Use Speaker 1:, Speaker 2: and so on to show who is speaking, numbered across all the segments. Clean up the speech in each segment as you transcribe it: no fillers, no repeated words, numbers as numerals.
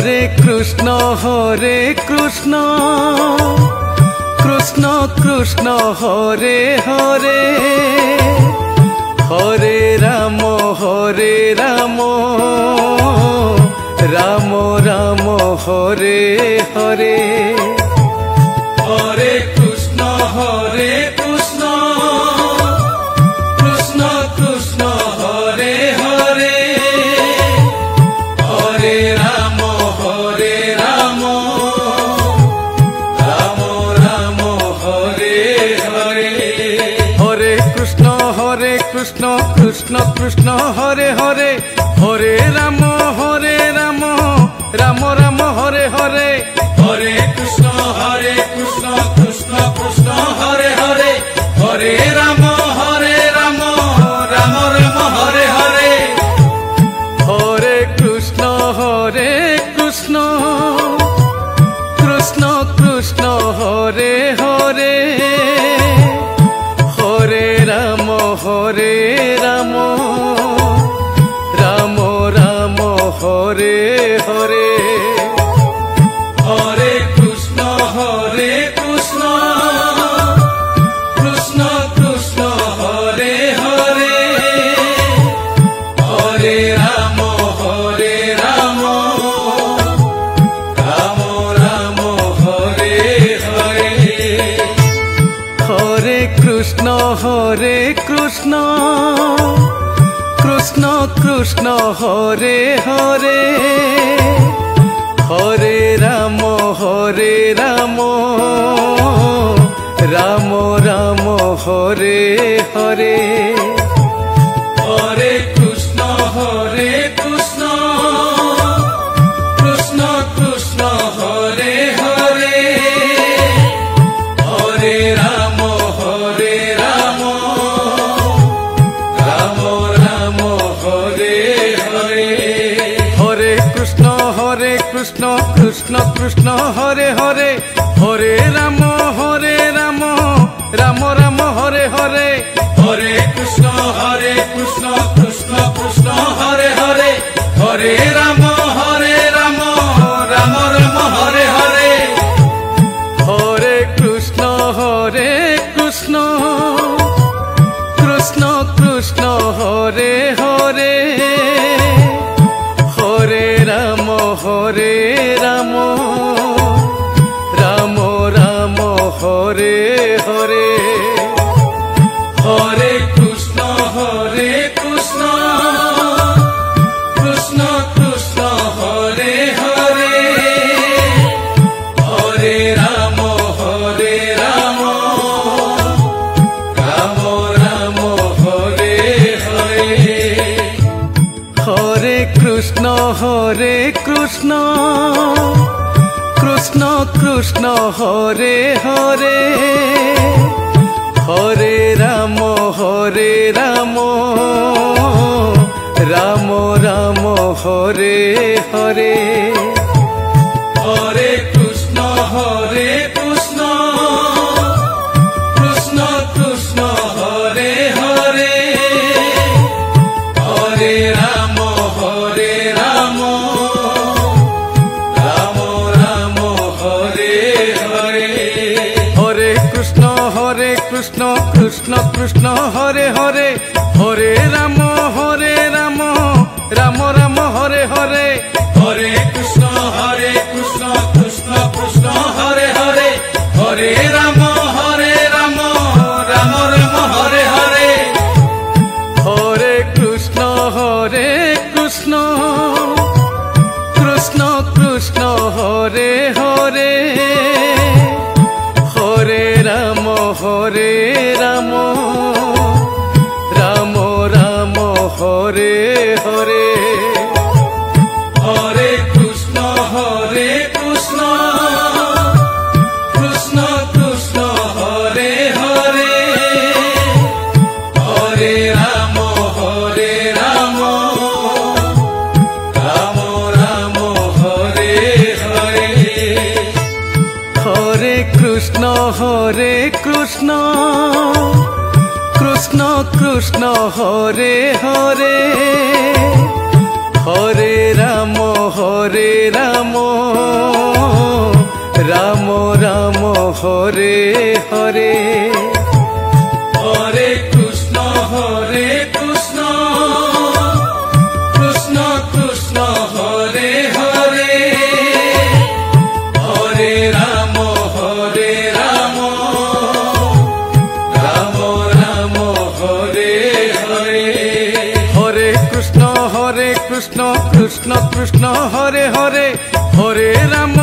Speaker 1: Hare Krishna Krishna Krishna Hare Hare Hare Ram Ram Ram Hare Hare Hare Krishna Krishna Krishna Hare Hare Hare Ram Ram Ram Hare Hare Hare Krishna Krishna Krishna Hare Hare Hare Ram Ram Ram Hare Hare Hare Krishna Krishna Krishna Hare Hare Hare Ram Ram Ram Hare Hare Hare Krishna Krishna Krishna Hare Hare Hare Ram Ram Ram Hare Hare Hare Krishna Krishna Krishna Hare Hare Hare Ram Ram Ram Hare Hare Hare Krishna Krishna Krishna Hare Hare Hare Ram Ram Ram Hare Hare Hare Krishna Krishna Krishna Hare Hare Hare Ram Ram Ram Hare Hare Hare Krishna Krishna Krishna Hare Hare Hare Ram Ram Hare Hare Hare Krishna Krishna Krishna Hare Hare Hare Ram Ram Ram Hare Hare Hare Krishna Krishna Krishna Hare Hare Hare Ram Ram Ram Hare Hare Hare Krishna Krishna Krishna Hare Hare Hare Ram Ram Ram Hare Hare Hare Krishna Krishna Krishna Hare Hare Hare Ram Ram Hare Hare Hare Krishna Krishna Krishna Hare Hare Hare Ram Ram Ram Hare Hare Hare Krishna Krishna Krishna Hare Hare Hare Ram Ram Hare Hare Hare Krishna Krishna Krishna Hare Hare Hare Ram Ram Hare Hare Hare Krishna Krishna Krishna Hare Hare Hare Ram Ram Ram Hare Hare Hare Krishna Krishna Krishna Hare Hare Hare Ram Ram Ram Hare Hare Hare Krishna Krishna Krishna Hare Hare Hare Ram Ram Ram Hare Hare Hare Krishna Krishna Krishna Hare Hare Hare Ram Ram Ram Hare Hare Hare Krishna Krishna Krishna Hare Hare Hare Ram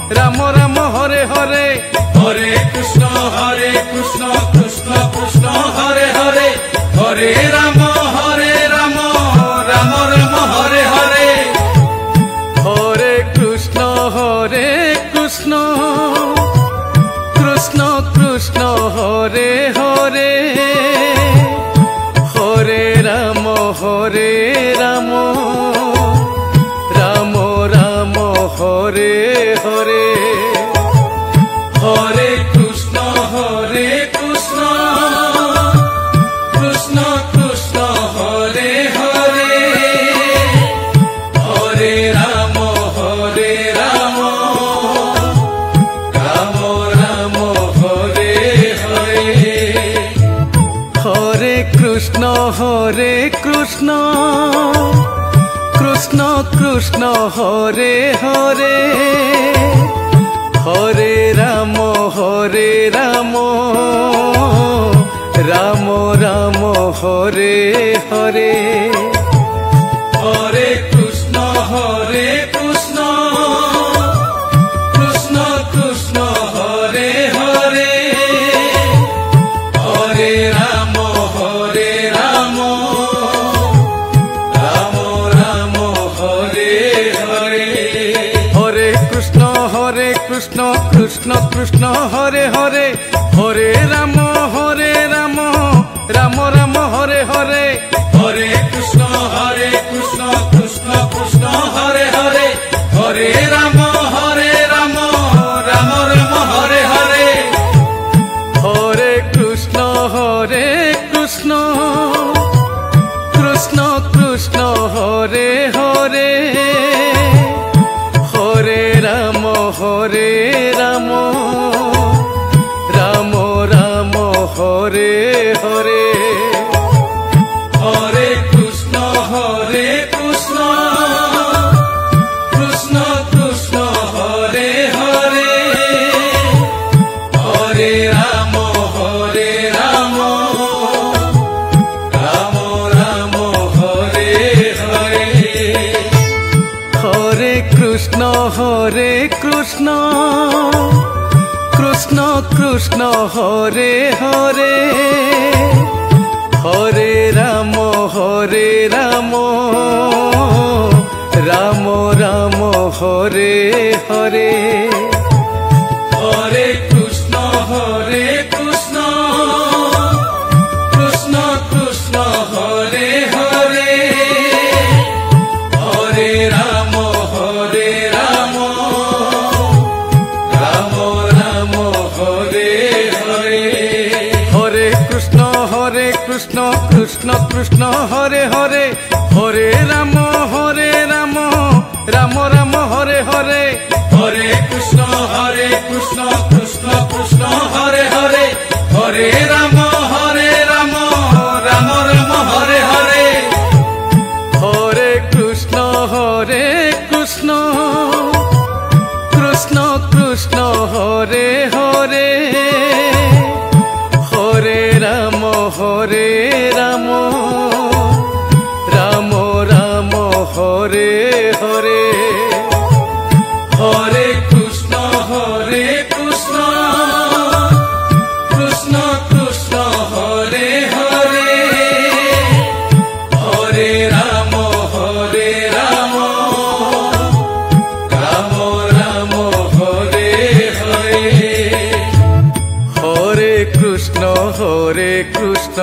Speaker 1: Ram Ram Hare Hare Hare Krishna Krishna Krishna Hare Hare Hare Ram Ram Ram Hare Hare Hare Krishna Krishna Krishna Hare Hare Hare Ram Ram Ram Hare Hare Hare Krishna Krishna Krishna Hare Hare Hare Ram Ram Ram Hare Hare Hare Krishna Krishna Krishna Hare Hare Hare Ram Ram Hare Hare Hare Krishna Krishna Krishna Hare Hare Hare Ram Ram Ram Hare Hare Hare Krishna Krishna Hare Hare Hare Ram Ram Hare Hare Hare Krishna Krishna Hare Hare Hare Ram Ram Hare Hare Hare Krishna Krishna Krishna Hare Hare Hare Ram Ram Ram Hare Hare Hare Krishna Krishna Krishna Hare Hare Hare Ram Ram Ram Hare Hare Hare Krishna Krishna Krishna Hare Hare Hare Ram Ram Hare Hare Hare Krishna Krishna Krishna Hare Hare Hare Ram Ram Ram Hare Hare Hare Krishna Krishna Hare Hare Hare Ram Ram Hare Hare Hare Krishna Krishna Hare Hare Hare Ram Ram Hare Hare Hare Krishna Krishna Krishna Hare Hare Hare Ram Ram Ram Hare Hare Hare Krishna Krishna Krishna Hare Hare Hare Ram Ram Hare Hare Hare Krishna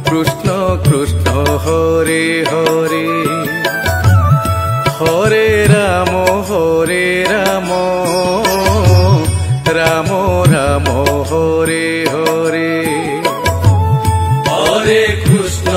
Speaker 1: Krishna Krishna Hare Hare Hare Ram Ram Ram Hare Hare Hare Krishna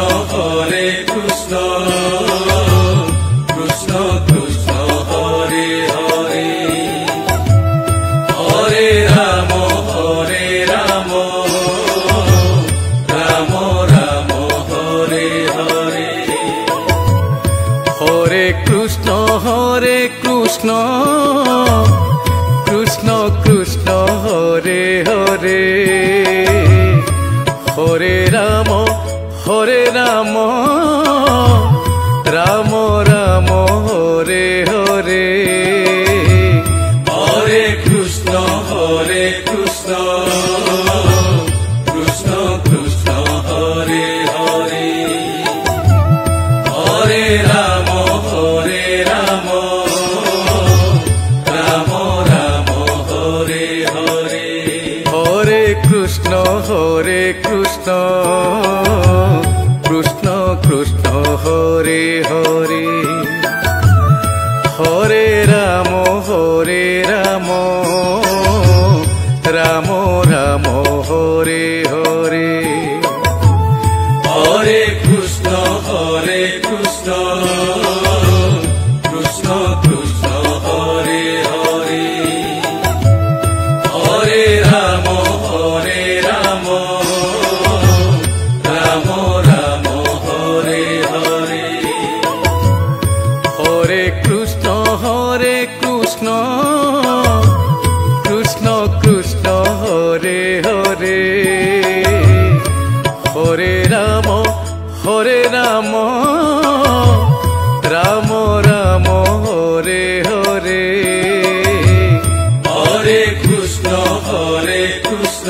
Speaker 1: Krishna Hare Krishna Krishna Krishna Hare Hare Hare Ram Ram Ram Hare Hare
Speaker 2: Hare Krishna Krishna Krishna Hare Hare Hare Ram Ram Ram Hare Hare
Speaker 1: Hare Krishna Krishna Krishna Hare Hare Hare Ram Ram Ram Hare Hare
Speaker 2: Hare Krishna Krishna